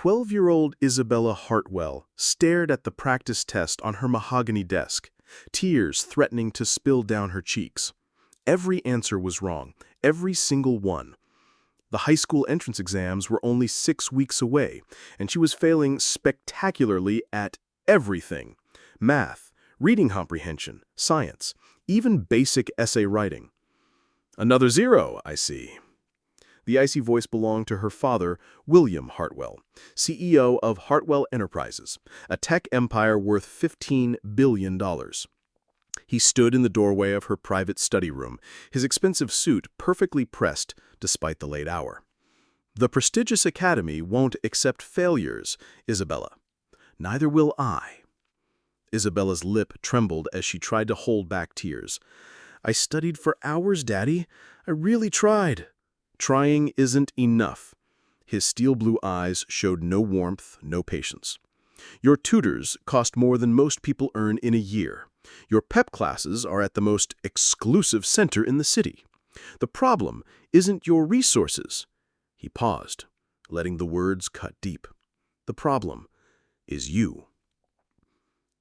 12-year-old Isabella Hartwell stared at the practice test on her mahogany desk, tears threatening to spill down her cheeks. Every answer was wrong, every single one. The high school entrance exams were only 6 weeks away, and she was failing spectacularly at everything: math, reading comprehension, science, even basic essay writing. "Another zero, I see." The icy voice belonged to her father, William Hartwell, CEO of Hartwell Enterprises, a tech empire worth $15 billion. He stood in the doorway of her private study room, his expensive suit perfectly pressed despite the late hour. "The prestigious academy won't accept failures, Isabella. Neither will I." Isabella's lip trembled as she tried to hold back tears. "I studied for hours, Daddy. I really tried." "Trying isn't enough." His steel blue eyes showed no warmth, no patience. "Your tutors cost more than most people earn in a year. Your pep classes are at the most exclusive center in the city. The problem isn't your resources." He paused, letting the words cut deep. "The problem is you."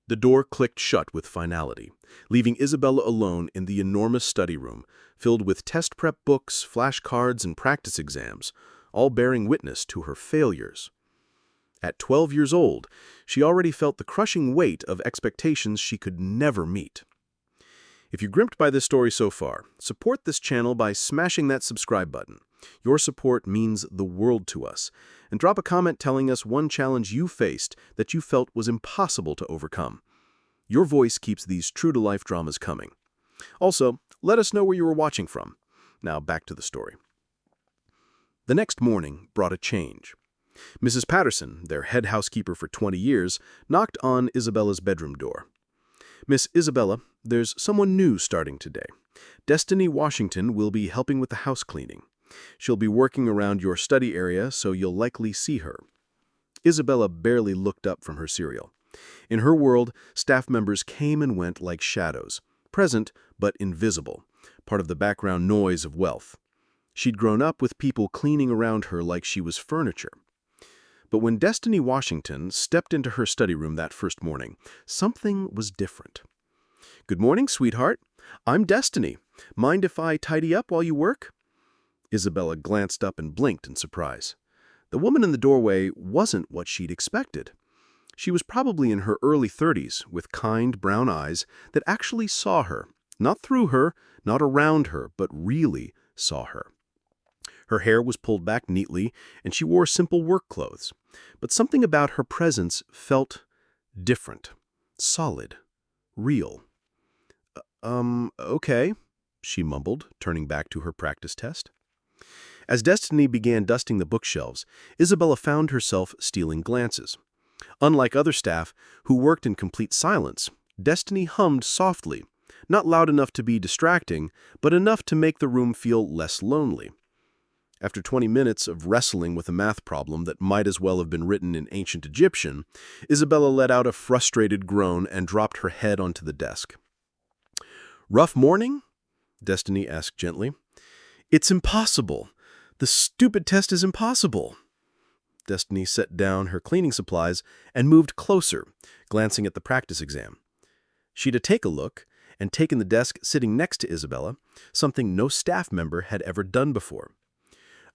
The door clicked shut with finality, leaving Isabella alone in the enormous study room, filled with test prep books, flashcards, and practice exams, all bearing witness to her failures. At 12 years old, she already felt the crushing weight of expectations she could never meet. If you're gripped by this story so far, support this channel by smashing that subscribe button. Your support means the world to us. And drop a comment telling us one challenge you faced that you felt was impossible to overcome. Your voice keeps these true-to-life dramas coming. Also, let us know where you were watching from. Now back to the story. The next morning brought a change. Mrs. Patterson, their head housekeeper for 20 years, knocked on Isabella's bedroom door. "Miss Isabella, there's someone new starting today. Destiny Washington will be helping with the house cleaning. She'll be working around your study area, so you'll likely see her." Isabella barely looked up from her cereal. In her world, staff members came and went like shadows, present but invisible, part of the background noise of wealth. She'd grown up with people cleaning around her like she was furniture. But when Destiny Washington stepped into her study room that first morning, something was different. "Good morning, sweetheart. I'm Destiny. Mind if I tidy up while you work?" Isabella glanced up and blinked in surprise. The woman in the doorway wasn't what she'd expected. She was probably in her early 30s, with kind brown eyes that actually saw her, not through her, not around her, but really saw her. Her hair was pulled back neatly, and she wore simple work clothes. But something about her presence felt different, solid, real. Okay," she mumbled, turning back to her practice test. As Destiny began dusting the bookshelves, Isabella found herself stealing glances. Unlike other staff, who worked in complete silence, Destiny hummed softly, not loud enough to be distracting, but enough to make the room feel less lonely. After 20 minutes of wrestling with a math problem that might as well have been written in ancient Egyptian, Isabella let out a frustrated groan and dropped her head onto the desk. "Rough morning?" Destiny asked gently. "It's impossible. The stupid test is impossible." Destiny set down her cleaning supplies and moved closer, glancing at the practice exam. She'd take a look and taken the desk sitting next to Isabella, something no staff member had ever done before.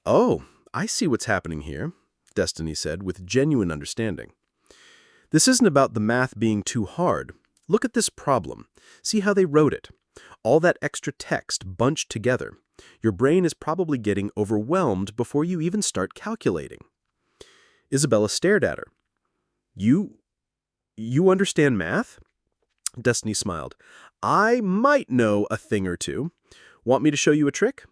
"Oh, I see what's happening here," Destiny said with genuine understanding. "This isn't about the math being too hard. Look at this problem. See how they wrote it. All that extra text bunched together. Your brain is probably getting overwhelmed before you even start calculating." Isabella stared at her. You understand math?" Destiny smiled. "I might know a thing or two. Want me to show you a trick?"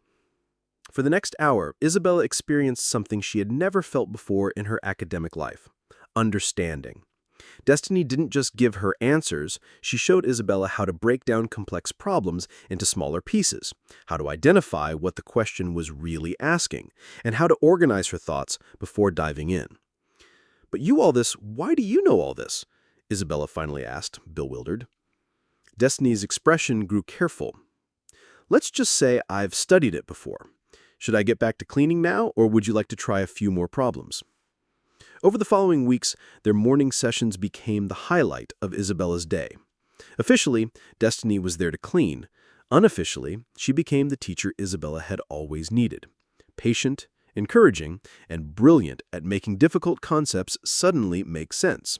For the next hour, Isabella experienced something she had never felt before in her academic life: understanding. Destiny didn't just give her answers, she showed Isabella how to break down complex problems into smaller pieces, how to identify what the question was really asking, and how to organize her thoughts before diving in. "But why do you know all this?" Isabella finally asked, bewildered. Destiny's expression grew careful. "Let's just say I've studied it before. Should I get back to cleaning now, or would you like to try a few more problems?" Over the following weeks, their morning sessions became the highlight of Isabella's day. Officially, Destiny was there to clean. Unofficially, she became the teacher Isabella had always needed. Patient, encouraging, and brilliant at making difficult concepts suddenly make sense.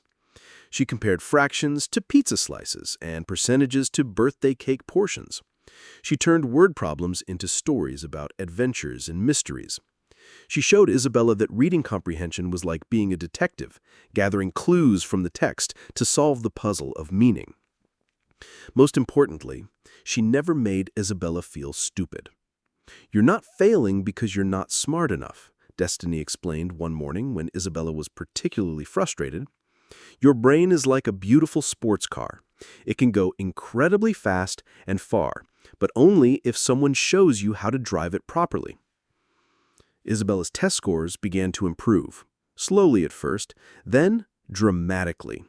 She compared fractions to pizza slices and percentages to birthday cake portions. She turned word problems into stories about adventures and mysteries. She showed Isabella that reading comprehension was like being a detective, gathering clues from the text to solve the puzzle of meaning. Most importantly, she never made Isabella feel stupid. "You're not failing because you're not smart enough," Destiny explained one morning when Isabella was particularly frustrated. "Your brain is like a beautiful sports car. It can go incredibly fast and far, but only if someone shows you how to drive it properly." Isabella's test scores began to improve, slowly at first, then dramatically.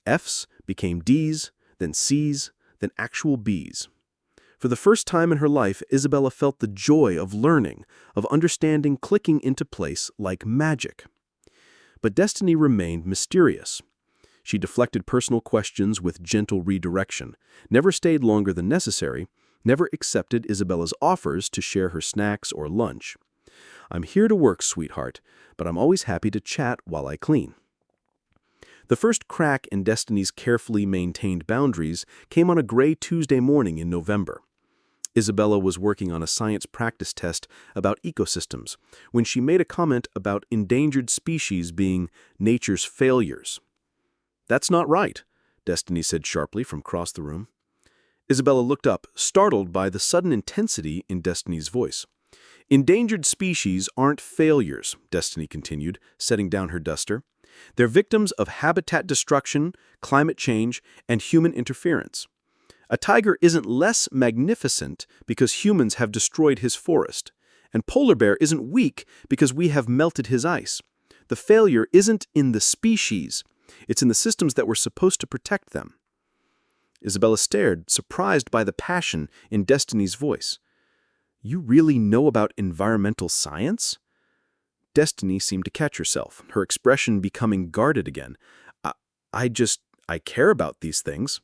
Fs became Ds, then Cs, then actual Bs. For the first time in her life, Isabella felt the joy of learning, of understanding clicking into place like magic. But Destiny remained mysterious. She deflected personal questions with gentle redirection, never stayed longer than necessary, never accepted Isabella's offers to share her snacks or lunch. "I'm here to work, sweetheart, but I'm always happy to chat while I clean." The first crack in Destiny's carefully maintained boundaries came on a gray Tuesday morning in November. Isabella was working on a science practice test about ecosystems when she made a comment about endangered species being nature's failures. "That's not right," Destiny said sharply from across the room. Isabella looked up, startled by the sudden intensity in Destiny's voice. "Endangered species aren't failures," Destiny continued, setting down her duster. "They're victims of habitat destruction, climate change, and human interference. A tiger isn't less magnificent because humans have destroyed his forest, and polar bear isn't weak because we have melted his ice. The failure isn't in the species, it's in the systems that were supposed to protect them." Isabella stared, surprised by the passion in Destiny's voice. "You really know about environmental science?" Destiny seemed to catch herself, her expression becoming guarded again. I care about these things."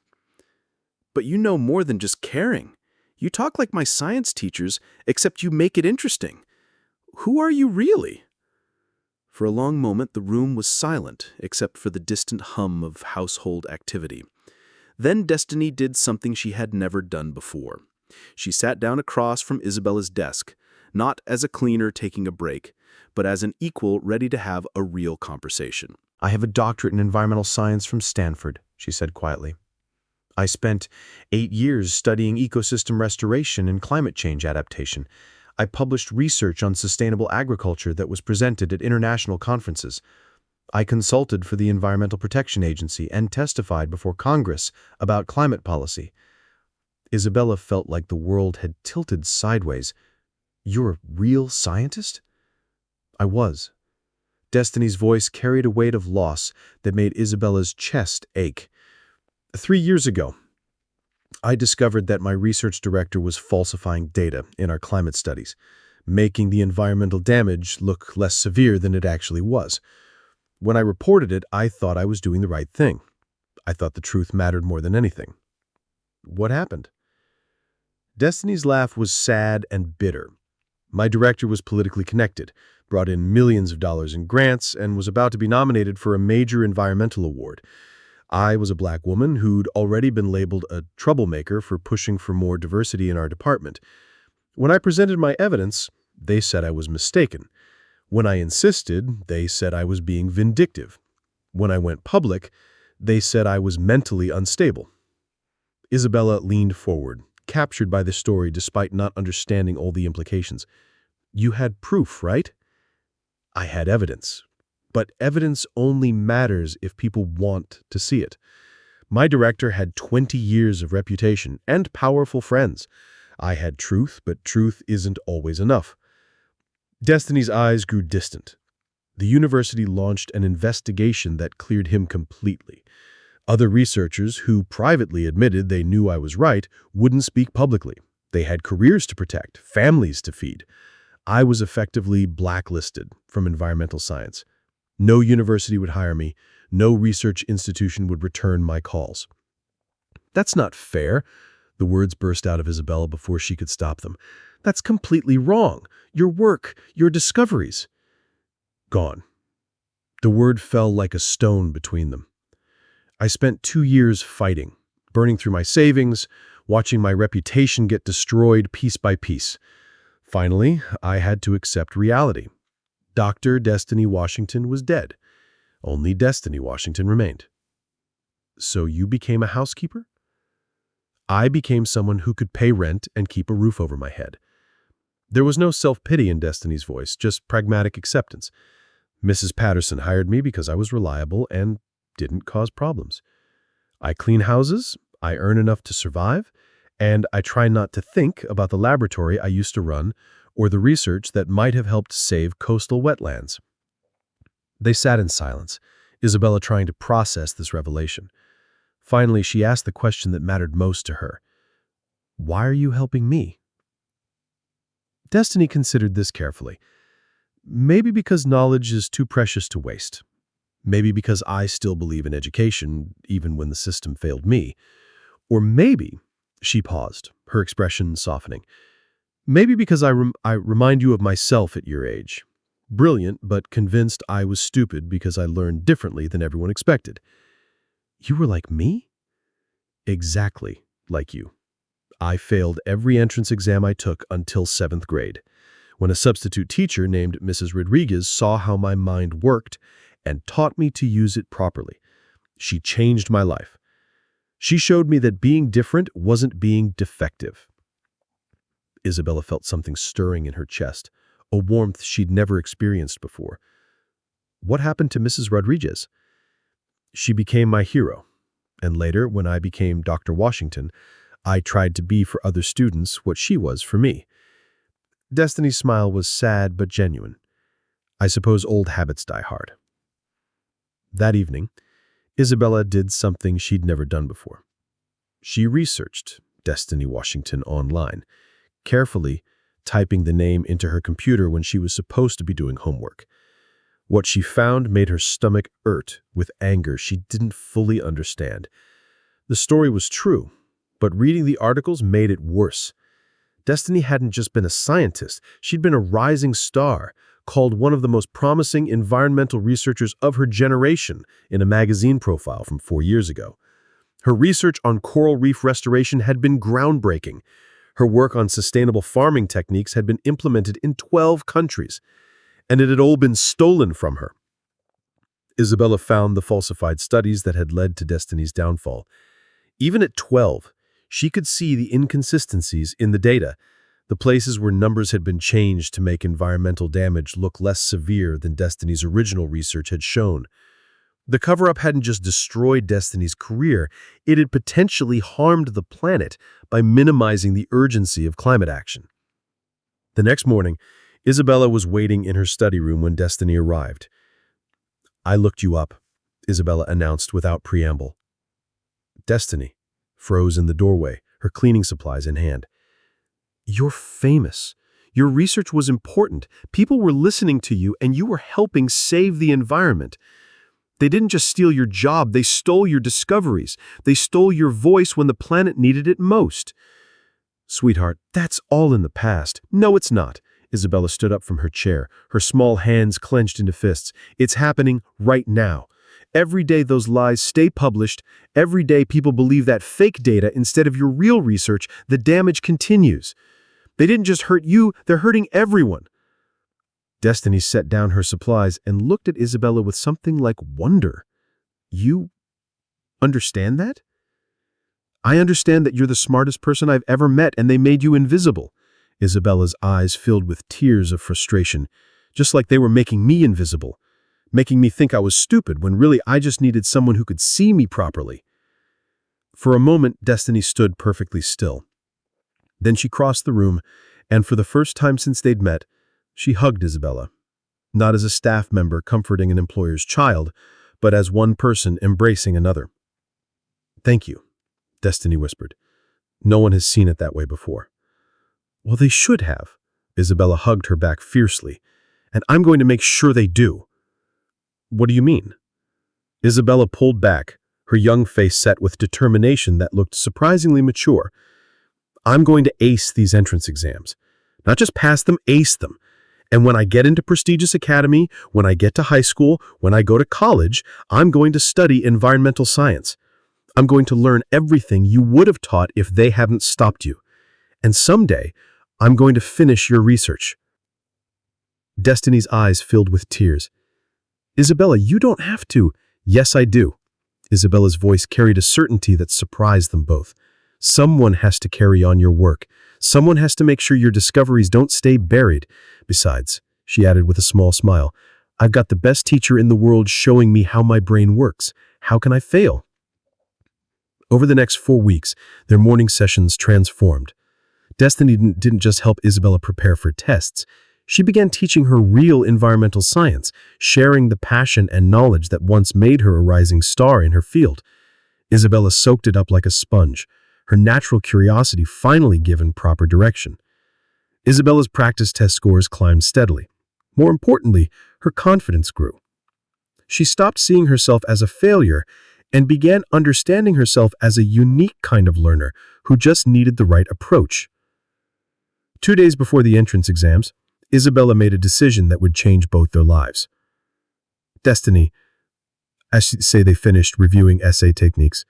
"But you know more than just caring. You talk like my science teachers, except you make it interesting. Who are you really?" For a long moment, the room was silent, except for the distant hum of household activity. Then Destiny did something she had never done before. She sat down across from Isabella's desk, not as a cleaner taking a break, but as an equal ready to have a real conversation. "I have a doctorate in environmental science from Stanford," she said quietly. "I spent 8 years studying ecosystem restoration and climate change adaptation. I published research on sustainable agriculture that was presented at international conferences. I consulted for the Environmental Protection Agency and testified before Congress about climate policy." Isabella felt like the world had tilted sideways. "You're a real scientist?" "I was." Destiny's voice carried a weight of loss that made Isabella's chest ache. 3 years ago, I discovered that my research director was falsifying data in our climate studies, making the environmental damage look less severe than it actually was. When I reported it, I thought I was doing the right thing. I thought the truth mattered more than anything. What happened? Destiny's laugh was sad and bitter. My director was politically connected, brought in millions of dollars in grants, and was about to be nominated for a major environmental award. I was a black woman who'd already been labeled a troublemaker for pushing for more diversity in our department. When I presented my evidence, they said I was mistaken. When I insisted, they said I was being vindictive. When I went public, they said I was mentally unstable. Isabella leaned forward, captured by the story despite not understanding all the implications. "You had proof, right?" "I had evidence. But evidence only matters if people want to see it. My director had 20 years of reputation and powerful friends. I had truth, but truth isn't always enough." Destiny's eyes grew distant. The university launched an investigation that cleared him completely. Other researchers, who privately admitted they knew I was right, wouldn't speak publicly. They had careers to protect, families to feed. I was effectively blacklisted from environmental science. No university would hire me. No research institution would return my calls. That's not fair. The words burst out of Isabella before she could stop them. That's completely wrong. Your work, your discoveries. Gone. The word fell like a stone between them. I spent 2 years fighting, burning through my savings, watching my reputation get destroyed piece by piece. Finally, I had to accept reality. Dr. Destiny Washington was dead. Only Destiny Washington remained. So you became a housekeeper? I became someone who could pay rent and keep a roof over my head. There was no self-pity in Destiny's voice, just pragmatic acceptance. Mrs. Patterson hired me because I was reliable and didn't cause problems. I clean houses, I earn enough to survive, and I try not to think about the laboratory I used to run or the research that might have helped save coastal wetlands. They sat in silence, Isabella trying to process this revelation. Finally, she asked the question that mattered most to her. Why are you helping me? Destiny considered this carefully. Maybe because knowledge is too precious to waste. Maybe because I still believe in education, even when the system failed me. Or maybe, she paused, her expression softening, maybe because I remind you of myself at your age. Brilliant, but convinced I was stupid because I learned differently than everyone expected. You were like me? Exactly like you. I failed every entrance exam I took until 7th grade, when a substitute teacher named Mrs. Rodriguez saw how my mind worked and taught me to use it properly. She changed my life. She showed me that being different wasn't being defective. Isabella felt something stirring in her chest, a warmth she'd never experienced before. What happened to Mrs. Rodriguez? She became my hero, and later, when I became Dr. Washington, I tried to be for other students what she was for me. Destiny's smile was sad but genuine. I suppose old habits die hard. That evening, Isabella did something she'd never done before. She researched Destiny Washington online, carefully typing the name into her computer when she was supposed to be doing homework. What she found made her stomach hurt with anger she didn't fully understand. The story was true, but reading the articles made it worse. Destiny hadn't just been a scientist, she'd been a rising star, called one of the most promising environmental researchers of her generation in a magazine profile from 4 years ago. Her research on coral reef restoration had been groundbreaking. Her work on sustainable farming techniques had been implemented in 12 countries, and it had all been stolen from her. Isabella found the falsified studies that had led to Destiny's downfall. Even at 12, she could see the inconsistencies in the data, the places where numbers had been changed to make environmental damage look less severe than Destiny's original research had shown. The cover-up hadn't just destroyed Destiny's career, it had potentially harmed the planet by minimizing the urgency of climate action. The next morning, Isabella was waiting in her study room when Destiny arrived. "I looked you up," Isabella announced without preamble. Destiny froze in the doorway, her cleaning supplies in hand. "You're famous. Your research was important. People were listening to you, and you were helping save the environment. They didn't just steal your job, they stole your discoveries. They stole your voice when the planet needed it most." "Sweetheart, that's all in the past." "No, it's not." Isabella stood up from her chair, her small hands clenched into fists. "It's happening right now. Every day those lies stay published, every day people believe that fake data instead of your real research, the damage continues. They didn't just hurt you, they're hurting everyone." Destiny set down her supplies and looked at Isabella with something like wonder. "You understand that?" "I understand that you're the smartest person I've ever met and they made you invisible." Isabella's eyes filled with tears of frustration, just like they were making me invisible, making me think I was stupid when really I just needed someone who could see me properly. For a moment, Destiny stood perfectly still. Then she crossed the room, and for the first time since they'd met, she hugged Isabella, not as a staff member comforting an employer's child, but as one person embracing another. "Thank you," Destiny whispered. "No one has seen it that way before." "Well, they should have." Isabella hugged her back fiercely. "And I'm going to make sure they do." What do you mean? Isabella pulled back, her young face set with determination that looked surprisingly mature. I'm going to ace these entrance exams. Not just pass them, ace them. And when I get into prestigious academy, when I get to high school, when I go to college, I'm going to study environmental science. I'm going to learn everything you would have taught if they hadn't stopped you. And someday, I'm going to finish your research. Destiny's eyes filled with tears. Isabella, you don't have to. Yes, I do. Isabella's voice carried a certainty that surprised them both. Someone has to carry on your work. Someone has to make sure your discoveries don't stay buried. Besides, she added with a small smile, I've got the best teacher in the world showing me how my brain works. How can I fail? Over the next 4 weeks, their morning sessions transformed. Destiny didn't just help Isabella prepare for tests. She began teaching her real environmental science, sharing the passion and knowledge that once made her a rising star in her field. Isabella soaked it up like a sponge, her natural curiosity finally given proper direction. Isabella's practice test scores climbed steadily. More importantly, her confidence grew. She stopped seeing herself as a failure and began understanding herself as a unique kind of learner who just needed the right approach. 2 days before the entrance exams, Isabella made a decision that would change both their lives. Destiny, as they finished reviewing essay techniques,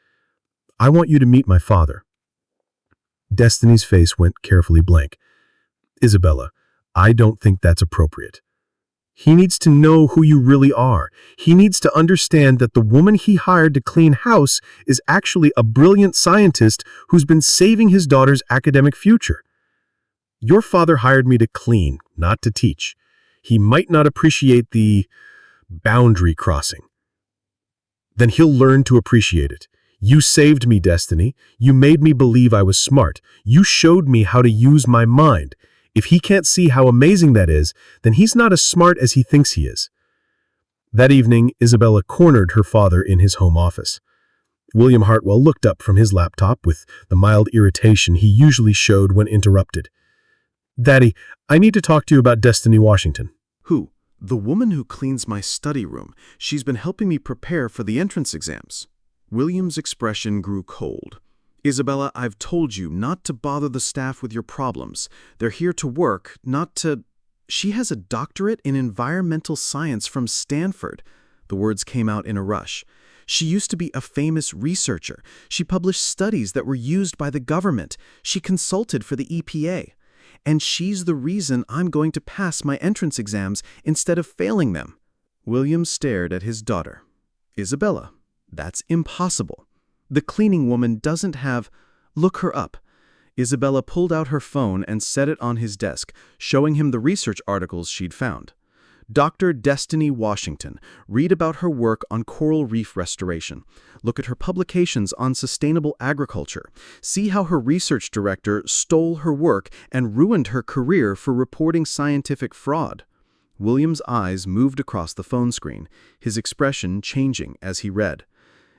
I want you to meet my father. Destiny's face went carefully blank. Isabella, I don't think that's appropriate. He needs to know who you really are. He needs to understand that the woman he hired to clean house is actually a brilliant scientist who's been saving his daughter's academic future. Your father hired me to clean, not to teach. He might not appreciate the boundary crossing. Then he'll learn to appreciate it. You saved me, Destiny. You made me believe I was smart. You showed me how to use my mind. If he can't see how amazing that is, then he's not as smart as he thinks he is. That evening, Isabella cornered her father in his home office. William Hartwell looked up from his laptop with the mild irritation he usually showed when interrupted. Daddy, I need to talk to you about Destiny Washington. Who? The woman who cleans my study room. She's been helping me prepare for the entrance exams. William's expression grew cold. Isabella, I've told you not to bother the staff with your problems. They're here to work, not to... She has a doctorate in environmental science from Stanford. The words came out in a rush. She used to be a famous researcher. She published studies that were used by the government. She consulted for the EPA. And she's the reason I'm going to pass my entrance exams instead of failing them. William stared at his daughter. Isabella, that's impossible. The cleaning woman doesn't have... Look her up. Isabella pulled out her phone and set it on his desk, showing him the research articles she'd found. Dr. Destiny Washington. Read about her work on coral reef restoration. Look at her publications on sustainable agriculture. See how her research director stole her work and ruined her career for reporting scientific fraud. William's eyes moved across the phone screen, his expression changing as he read.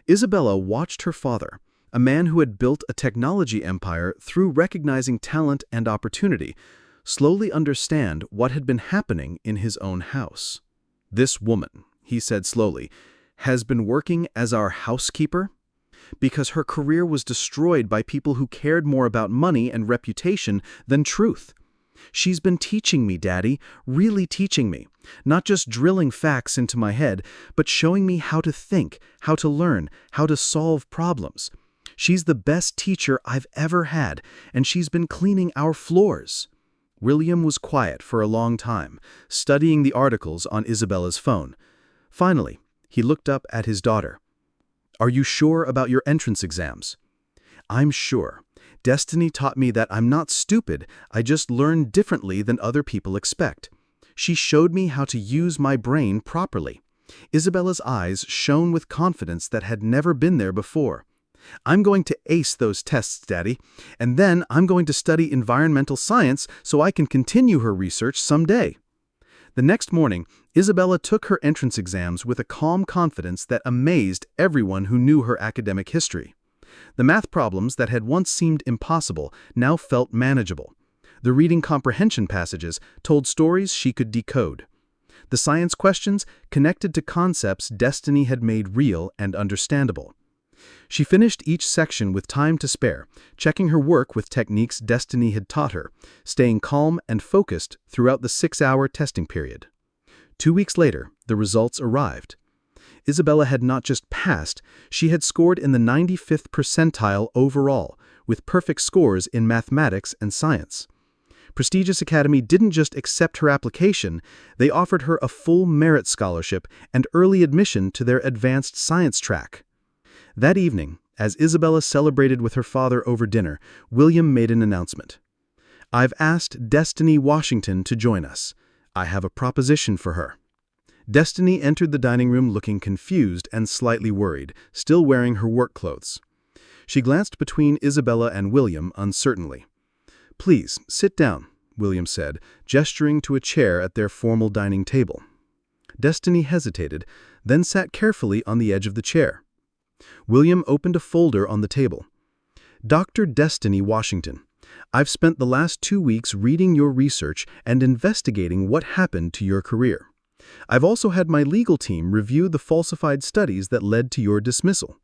Isabella watched her father, a man who had built a technology empire through recognizing talent and opportunity, slowly understand what had been happening in his own house. This woman, he said slowly, has been working as our housekeeper because her career was destroyed by people who cared more about money and reputation than truth. She's been teaching me, Daddy, really teaching me, not just drilling facts into my head, but showing me how to think, how to learn, how to solve problems. She's the best teacher I've ever had, and she's been cleaning our floors. William was quiet for a long time, studying the articles on Isabella's phone. Finally, he looked up at his daughter. Are you sure about your entrance exams? I'm sure. Destiny taught me that I'm not stupid, I just learn differently than other people expect. She showed me how to use my brain properly. Isabella's eyes shone with confidence that had never been there before. I'm going to ace those tests, Daddy, and then I'm going to study environmental science so I can continue her research someday. The next morning, Isabella took her entrance exams with a calm confidence that amazed everyone who knew her academic history. The math problems that had once seemed impossible now felt manageable. The reading comprehension passages told stories she could decode. The science questions connected to concepts Destiny had made real and understandable. She finished each section with time to spare, checking her work with techniques Destiny had taught her, staying calm and focused throughout the 6-hour testing period. 2 weeks later, the results arrived. Isabella had not just passed, she had scored in the 95th percentile overall, with perfect scores in mathematics and science. Prestigious Academy didn't just accept her application, they offered her a full merit scholarship and early admission to their advanced science track. That evening, as Isabella celebrated with her father over dinner, William made an announcement. "I've asked Destiny Washington to join us. I have a proposition for her." Destiny entered the dining room looking confused and slightly worried, still wearing her work clothes. She glanced between Isabella and William uncertainly. "Please, sit down," William said, gesturing to a chair at their formal dining table. Destiny hesitated, then sat carefully on the edge of the chair. William opened a folder on the table. "Dr. Destiny Washington, I've spent the last 2 weeks reading your research and investigating what happened to your career. I've also had my legal team review the falsified studies that led to your dismissal."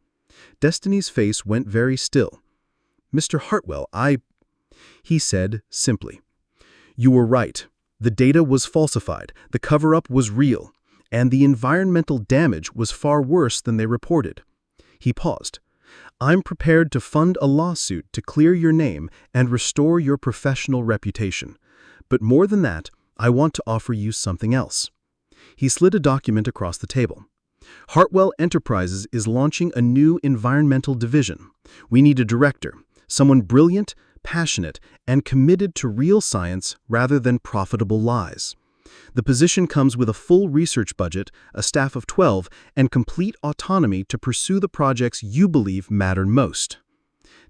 Destiny's face went very still. "Mr. Hartwell, he said simply. "You were right. The data was falsified, the cover-up was real, and the environmental damage was far worse than they reported." He paused. "I'm prepared to fund a lawsuit to clear your name and restore your professional reputation. But more than that, I want to offer you something else." He slid a document across the table. "Hartwell Enterprises is launching a new environmental division. We need a director, someone brilliant, passionate, and committed to real science rather than profitable lies. The position comes with a full research budget, a staff of 12, and complete autonomy to pursue the projects you believe matter most."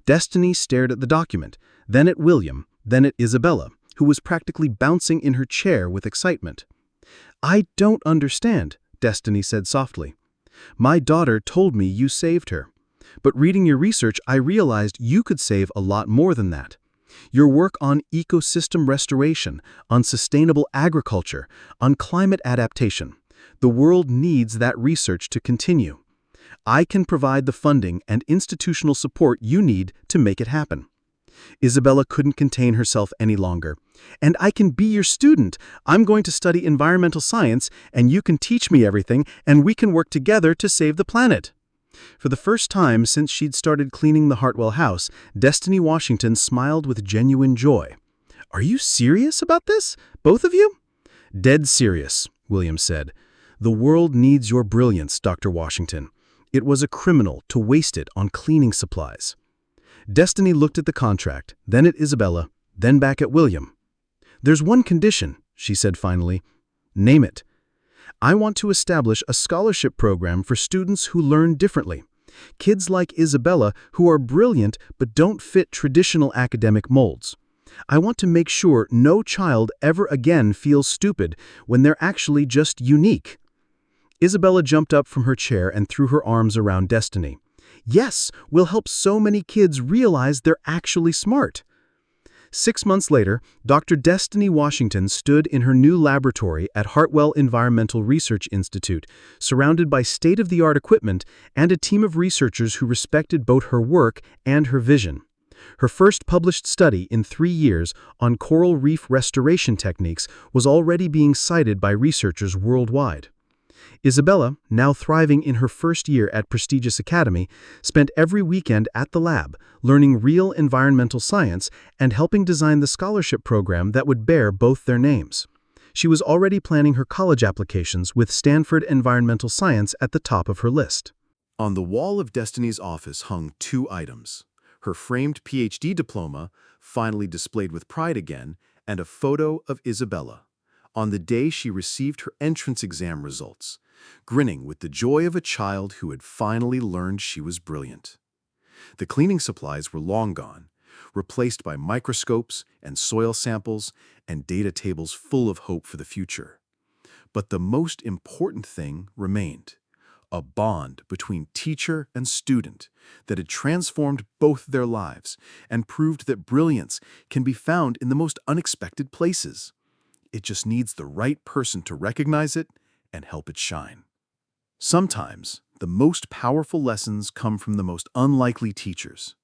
Destiny stared at the document, then at William, then at Isabella, who was practically bouncing in her chair with excitement. "I don't understand," Destiny said softly. "My daughter told me you saved her. But reading your research, I realized you could save a lot more than that. Your work on ecosystem restoration, on sustainable agriculture, on climate adaptation. The world needs that research to continue. I can provide the funding and institutional support you need to make it happen." Isabella couldn't contain herself any longer. "And I can be your student. I'm going to study environmental science, and you can teach me everything, and we can work together to save the planet." For the first time since she'd started cleaning the Hartwell house, Destiny Washington smiled with genuine joy. "Are you serious about this, both of you?" "Dead serious," William said. "The world needs your brilliance, Dr. Washington. It was a criminal to waste it on cleaning supplies." Destiny looked at the contract, then at Isabella, then back at William. "There's one condition," she said finally. "Name it." "I want to establish a scholarship program for students who learn differently. Kids like Isabella who are brilliant but don't fit traditional academic molds. I want to make sure no child ever again feels stupid when they're actually just unique." Isabella jumped up from her chair and threw her arms around Destiny. "Yes, we'll help so many kids realize they're actually smart." 6 months later, Dr. Destiny Washington stood in her new laboratory at Hartwell Environmental Research Institute, surrounded by state-of-the-art equipment and a team of researchers who respected both her work and her vision. Her first published study in 3 years on coral reef restoration techniques was already being cited by researchers worldwide. Isabella, now thriving in her first year at prestigious academy, spent every weekend at the lab, learning real environmental science and helping design the scholarship program that would bear both their names. She was already planning her college applications with Stanford Environmental Science at the top of her list. On the wall of Destiny's office hung 2 items: her framed PhD diploma, finally displayed with pride again, and a photo of Isabella, on the day she received her entrance exam results, grinning with the joy of a child who had finally learned she was brilliant. The cleaning supplies were long gone, replaced by microscopes and soil samples and data tables full of hope for the future. But the most important thing remained: a bond between teacher and student that had transformed both their lives and proved that brilliance can be found in the most unexpected places. It just needs the right person to recognize it and help it shine. Sometimes, the most powerful lessons come from the most unlikely teachers.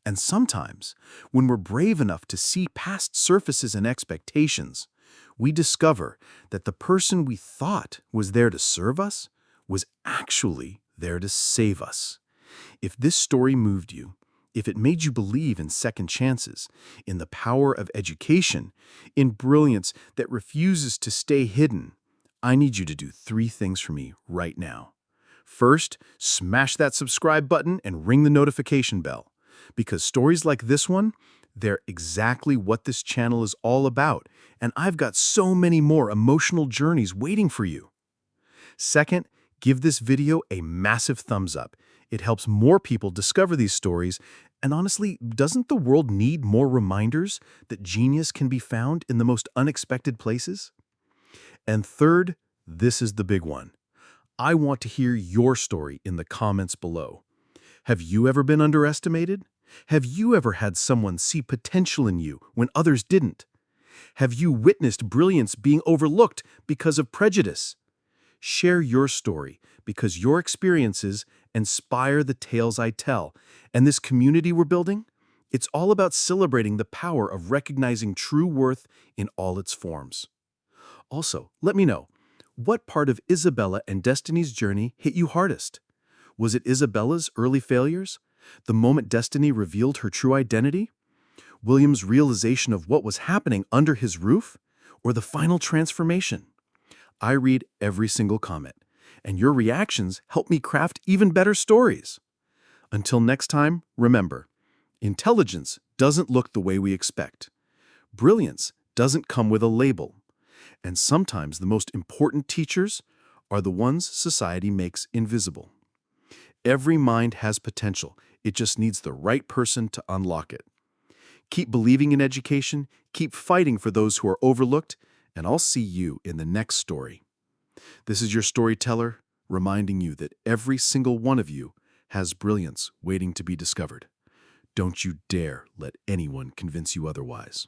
And sometimes, when we're brave enough to see past surfaces and expectations, we discover that the person we thought was there to serve us was actually there to save us. If this story moved you, if it made you believe in second chances, in the power of education, in brilliance that refuses to stay hidden, I need you to do 3 things for me right now. First, smash that subscribe button and ring the notification bell. Because stories like this one, they're exactly what this channel is all about, and I've got so many more emotional journeys waiting for you. Second, give this video a massive thumbs up. It helps more people discover these stories, and honestly, doesn't the world need more reminders that genius can be found in the most unexpected places? And third, this is the big one. I want to hear your story in the comments below. Have you ever been underestimated? Have you ever had someone see potential in you when others didn't? Have you witnessed brilliance being overlooked because of prejudice? Share your story because your experiences inspire the tales I tell. And this community we're building, it's all about celebrating the power of recognizing true worth in all its forms. Also, let me know, what part of Isabella and Destiny's journey hit you hardest? Was it Isabella's early failures? The moment Destiny revealed her true identity? William's realization of what was happening under his roof? Or the final transformation? I read every single comment, and your reactions help me craft even better stories. Until next time, remember, intelligence doesn't look the way we expect. Brilliance doesn't come with a label. And sometimes the most important teachers are the ones society makes invisible. Every mind has potential. It just needs the right person to unlock it. Keep believing in education, keep fighting for those who are overlooked, and I'll see you in the next story. This is your storyteller, reminding you that every single one of you has brilliance waiting to be discovered. Don't you dare let anyone convince you otherwise.